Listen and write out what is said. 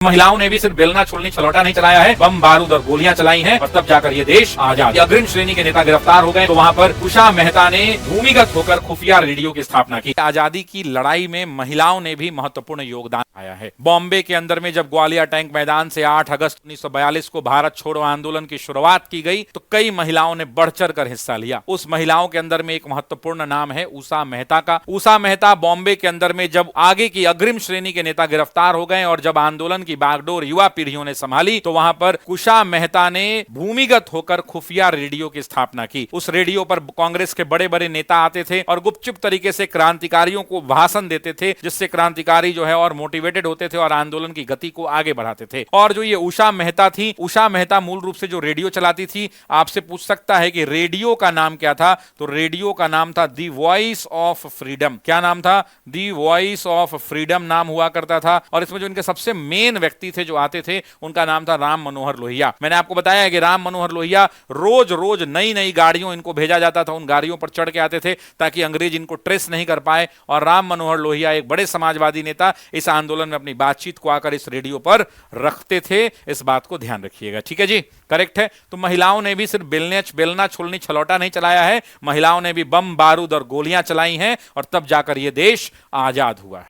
महिलाओं ने भी सिर्फ बेलना छोलनी छलौटा नहीं चलाया है, बम बारूद और गोलियां चलाई हैं और तब जाकर ये देश आजाद। अग्रिम श्रेणी के नेता गिरफ्तार हो गए तो वहां पर उषा मेहता ने भूमिगत होकर खुफिया रेडियो की स्थापना की। आजादी की लड़ाई में महिलाओं ने भी महत्वपूर्ण योगदान आया है। बॉम्बे के अंदर में जब ग्वालियर टैंक मैदान से 8 अगस्त 1942 को भारत छोड़ो आंदोलन की शुरुआत की गई तो कई महिलाओं ने बढ़ चढ़ कर हिस्सा लिया। उस महिलाओं के अंदर में एक महत्वपूर्ण नाम है उषा मेहता का। उषा मेहता बॉम्बे के अंदर में जब आगे की अग्रिम श्रेणी के नेता गिरफ्तार हो गए और जब आंदोलन की बागडोर युवा पीढ़ियों ने संभाली तो वहां पर उषा मेहता ने भूमिगत होकर खुफिया रेडियो की स्थापना की। उस रेडियो पर कांग्रेस के बड़े बड़े नेता आते थे और गुपचुप तरीके से क्रांतिकारियों को भाषण देते थे, जिससे क्रांतिकारी जो है और मोटिवेटेड होते थे और आंदोलन की गति को आगे बढ़ाते थे। और जो ये उषा मेहता थी, उषा मेहता मूल रूप से जो रेडियो चलाती थी, आपसे पूछ सकता है कि रेडियो का नाम क्या था, तो रेडियो का नाम था दी वॉइस ऑफ फ्रीडम। क्या नाम था? दी वॉइस ऑफ फ्रीडम नाम हुआ करता था। और इसमें जो इनके सबसे मेन व्यक्ति थे जो आते थे, उनका नाम था राम मनोहर लोहिया। मैंने आपको बताया है कि राम मनोहर लोहिया रोज रोज नई नई गाड़ियों इनको भेजा जाता था, उन गाड़ियों पर चढ़ के आते थे ताकि अंग्रेज इनको ट्रेस नहीं कर पाए। और राम मनोहर लोहिया एक बड़े समाजवादी नेता इस आंदोलन में अपनी बातचीत को आकर इस रेडियो पर रखते थे। इस बात को ध्यान रखिएगा, ठीक है जी, करेक्ट है। तो महिलाओं ने भी सिर्फ बेलना छोलनी छलौटा नहीं चलाया है, महिलाओं ने भी बम बारूद और गोलियां चलाई हैं और तब जाकर यह देश आजाद हुआ है।